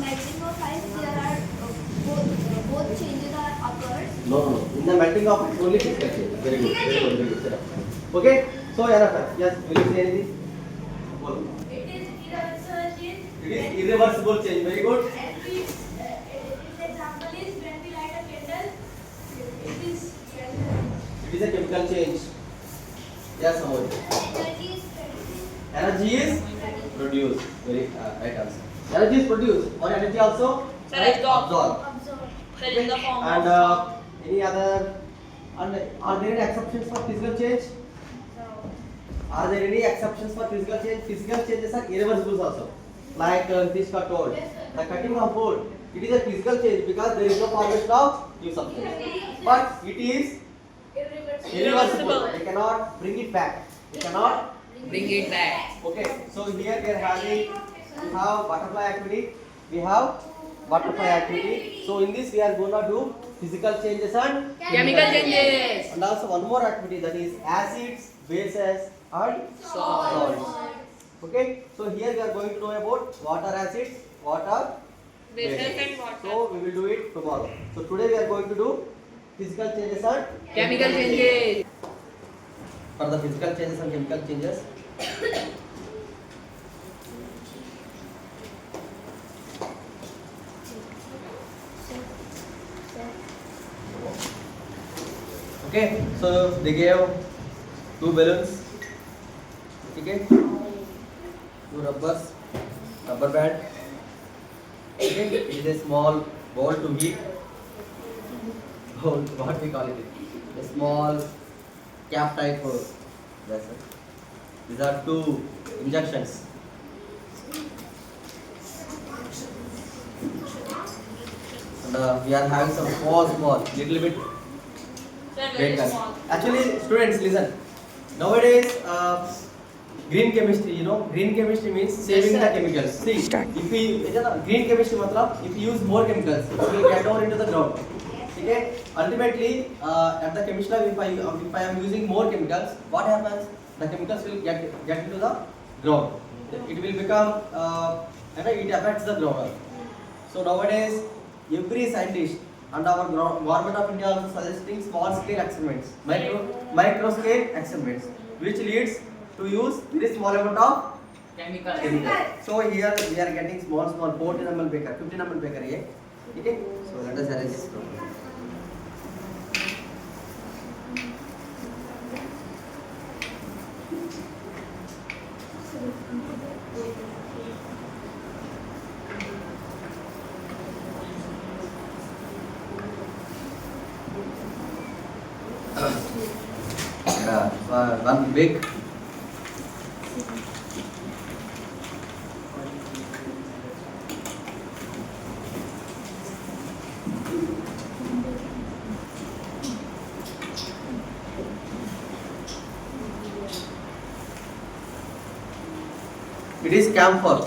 melting of ice, there are both changes are occurred. No, no, no. In the melting of ice, only physical change. Very good. Very good. Very good. Sir. Okay. So, Yanafa, yes, will you say anything? Well, It is irreversible change. it is irreversible change. Very good. And its example is when we light a candle, it is It is a chemical change. Yes, Amol. energy is produced. Energy is produced. Very right answer. Energy is produced. Or energy also absorbed. Absorbed. In the form And of any other? And are there any exceptions for physical change? Are there any exceptions for physical change? Physical changes are irreversible also. Like this got told. The cutting of wood, it is a physical change because there is no formation of new substance. But it is irreversible. We cannot bring it back. We cannot bring it back. Okay, so here we are having, we have butterfly activity, we have butterfly activity. So in this we are going to do physical changes and Chemical changes. and also one more activity, that is acids, bases and salts. Okay, so here we are going to know about water acids, water Bases and water. So we will do it tomorrow. So today we are going to do physical changes and Chemical changes. For the physical changes and chemical changes, okay, so they gave two balloons, okay, two rubbers, rubber band, okay, it is a small ball to heat, ball, what we call it, a small cap type vessel. These are two injections. And we are having some small, little bit Sir, very vehicles. small. Actually, students, listen. Nowadays, green chemistry, you know, green chemistry means saving Yes, the sir. chemicals. See, if we, green chemistry matlab, if you use more chemicals, it will get down into the ground. Okay? Ultimately, at the chemistry lab, if I am using more chemicals, what happens? The chemicals will get into the ground. It will become, it affects the ground. So nowadays, every scientist and our government of India also suggesting small scale experiments, micro scale experiments, which leads to use very small amount of Chemical. chemicals. So here we are getting small 14 ml beaker, 15 ml beaker here. Okay? So let us arrange this properly. One big it is camphor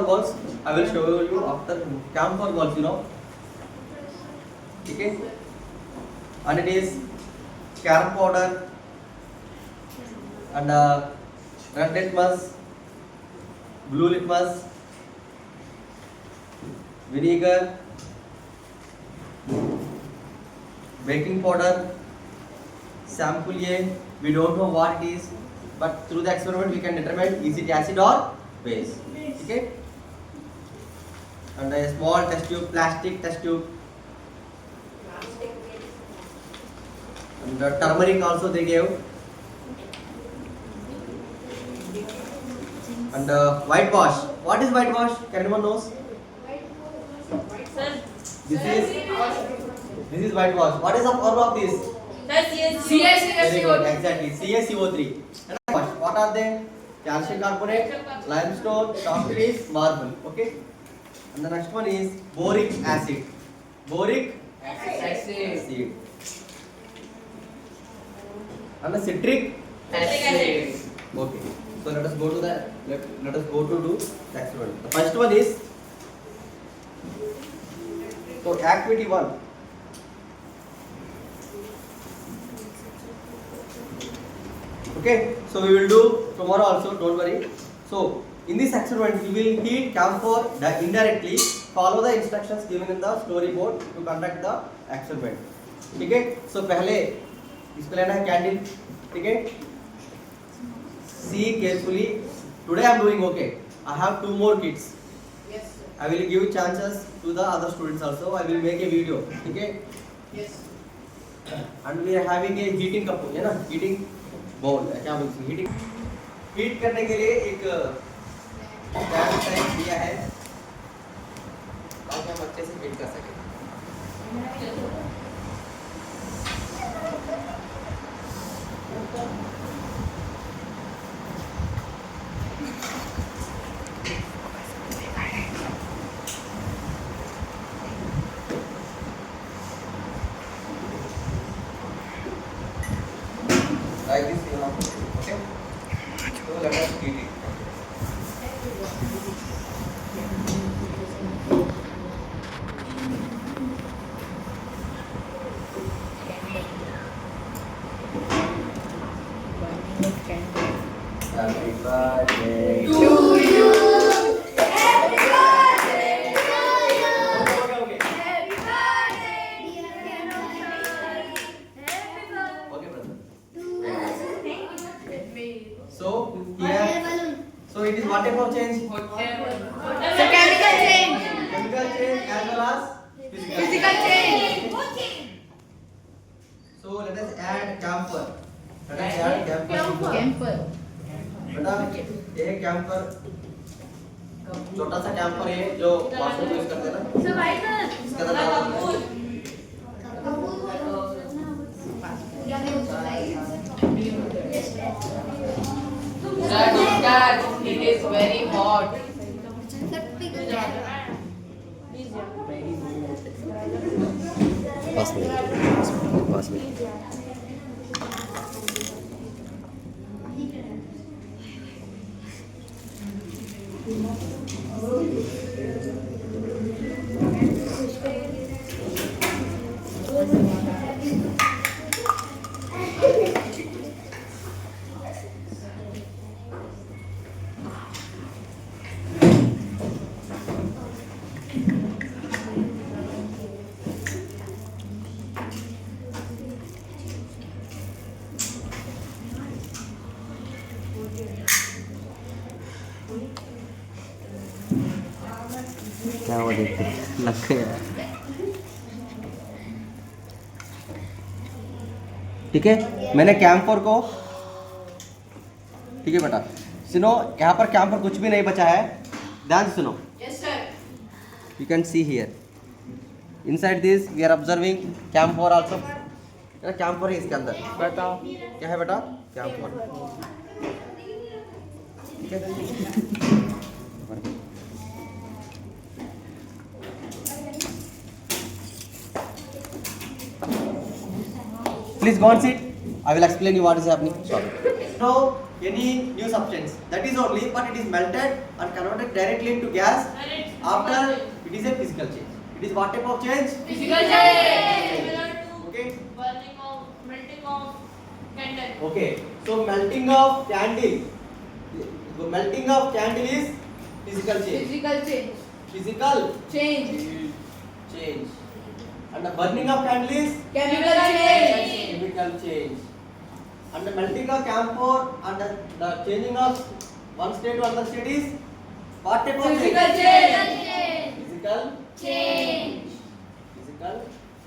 balls. I will show you after. Camphor balls, you know. Okay, and it is carom powder and red litmus, blue litmus, vinegar, baking powder, sample A. We don't know what it is, but through the experiment we can determine is it acid or base. Okay, and a small test tube, plastic test tube, and turmeric also they gave. And whitewash. What is whitewash? Can anyone knows? Sir, This is whitewash. What is the formula of this? Very good. Exactly. CaCO3. And what are they? Calcium carbonate, limestone, chalk, marble. Okay. And the next one is boric acid. Boric acid. And the citric acid. Okay. So let us go to do the experiment. The first one is, so activity 1. Okay, so we will do tomorrow also, don't worry. So In this experiment, you will heat camphor indirectly. Follow the instructions given in the storyboard to conduct the experiment. ठीक है? So पहले इसको लेना है candle. ठीक है? See carefully. Today I am doing okay. I have 2 more kids. Yes, sir. I will give chances to the other students also. I will make a video. ठीक है? Yes. And we are having a heating cup है ना? Heating bowl. क्या बोलते हैं? Heating. Heat करने के लिए एक गैस टाइप दिया है ताकि हम अच्छे से हीट कर सकें. Like this, you know. Okay. So let us heat it. Happy birthday To you. Happy birthday to you. Okay. Happy birthday, dear Kenoshari. Happy birthday. Okay, brother. Thank you. So here, so it is what type of change? So chemical change. Chemical change as well as Physical change. So let us add camphor. Let us add camphor. Camphor. बेटा ये है camper, छोटा सा camper है जो washroom में use करते हैं ना. So white color. इसके अंदर डालो. Dad, it is very hot. पास में. क्या हुआ देखते लग गया. ठीक है, मैंने कैंपर को, ठीक है बेटा सुनो, यहाँ पर कैंपर कुछ भी नहीं बचा है, ध्यान से सुनो. Yes, sir. You can see here inside this we are observing camphor also. Camper है इसके अंदर. बताओ. क्या है बेटा? कैंपर. ठीक है. Please go and sit. I will explain you what is happening. Sorry. So any new substance that is only, but it is melted and converted directly into gas. After it is a physical change. It is what type of change? Physical change. Okay. Melting of candle. Okay. So melting of candle. The melting of candle is physical change. Physical change. Physical Change. change. And the burning of candle is Chemical change. chemical change. And the melting of camphor and the changing of one state to another state is what type of Physical change. Physical Change. Physical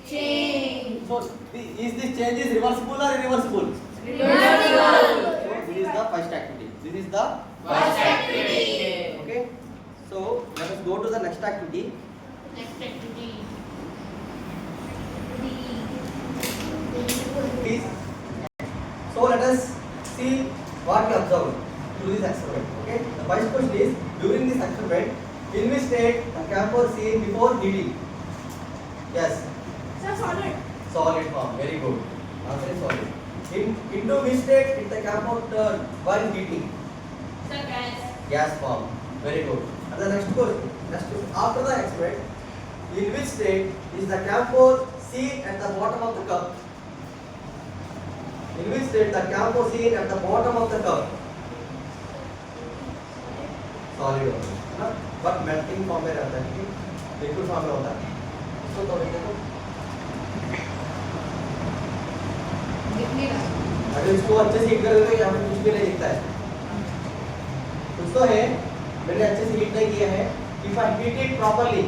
Change. So is this change is reversible or irreversible? Reversible. So this is the first activity. This is the First activity. okay. So let us go to the next activity. Next activity. Please. So let us see what we observed through this experiment. Okay. The first question is, during this experiment, in which state the camphor seen before heating? Yes. So solid. Solid form. Very good. Answer is solid. Into which state did the camphor turn while heating? So gas. Gas form. Very good. And the next question. After the experiment, in which state is the camphor seen at the bottom of the cup? In which state the camphor seen at the bottom of the cup? Solid होता है ना, but melting form में रहता है, liquid form में होता है। इसको तो देखो, अगर इसको अच्छे से हीट करोगे तो यहाँ पे कुछ भी नहीं दिखता है। कुछ तो है, मैंने अच्छे से हीट नहीं किया है। If I heat it properly,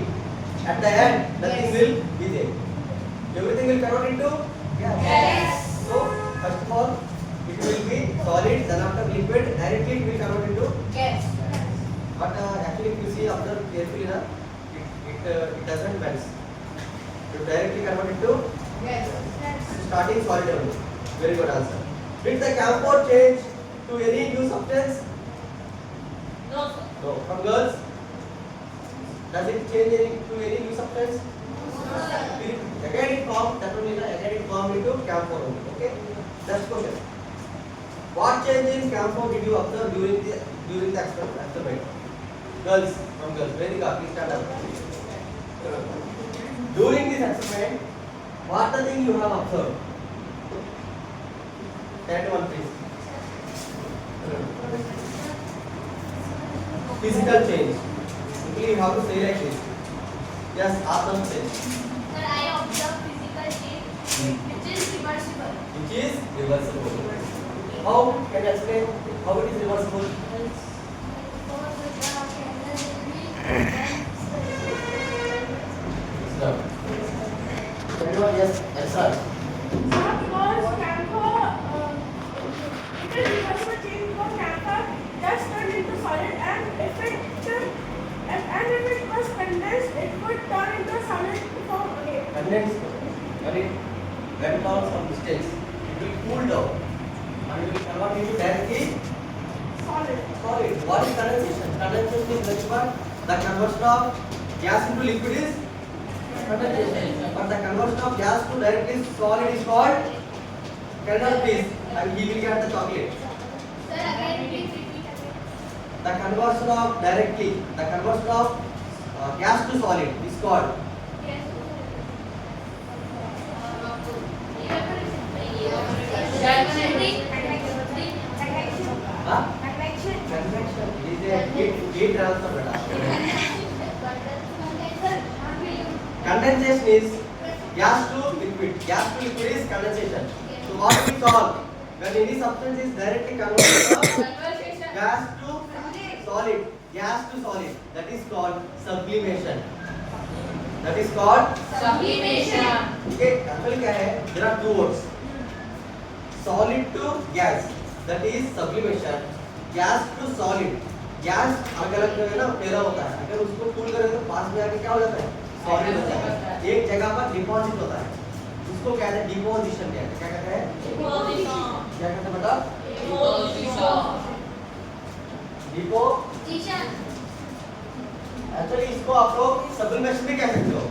at the end nothing will be there. Everything will convert into gas. So first of all, it will be solid. Then after liquid, directly it will convert into. But actually, if you see observe carefully, na, it doesn't melt. It directly convert into starting solid only. Very good answer. Did the camphor change to any new substance? No. No. From girls? Does it change to any new substance? Again it formed, that will mean again it formed into camphor only. Okay. Next question. What change in camphor did you observe during the experiment? Girls, from girls. Vedika, please stand up. During this experiment, what the thing you have observed? 10 to 1 please. Physical change. Simply you have to say like this. Yes, Atam says. Sir, I observe physical change which is reversible. Which is reversible. How can you explain how it is reversible? Anyone? Yes, answer. Because camphor, it is reversible change because camphor just turned into solid, and if it was condensed, it would turn into solid form again. Condensed, when it went down some distance, it will cool down and it will convert into directly Solid. solid. What is condensation? Condensation is nothing but the conversion of gas into liquid is condensation. But the conversion of gas to directly solid is called Colonel, please. And he will get the chocolate. Sir, again please repeat again. The conversion of gas to solid is called. Yes. Huh? Convection. It is a heat transfer, beta. Condensation is gas to liquid. Gas to liquid is condensation. So what we call when any substance is directly converted from gas to solid, that is called sublimation. That is called. Sublimation. Okay, actually क्या है? There are two words. Solid to gas. That is sublimation. Gas to solid. Gas अलग अलग जो है ना पैदा होता है, अगर उसको कूल करें तो पास में आके क्या हो जाता है? सॉलिड हो जाता है, एक जगह पर डिपॉजिट होता है, उसको कहते हैं डिपोजिशन। कहते हैं क्या कहते हैं? क्या कहते हैं बेटा? डिपो। एक्चुअली इसको आप लोग सब्लिमेशन भी कह सकते हो।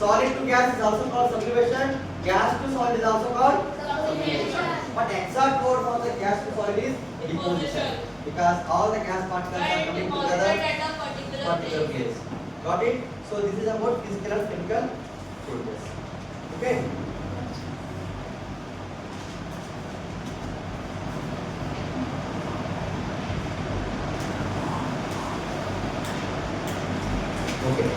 Solid to gas is also called sublimation, gas to solid is also called sublimation. But exact word for the gas to solid is deposition, because all the gas particles are coming together at a particular place. Got it? So this is about physical and chemical changes. Okay. Okay.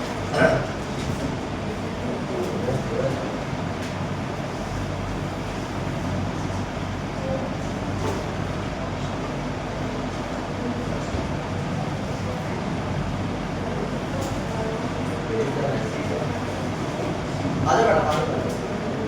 आजा बेटा,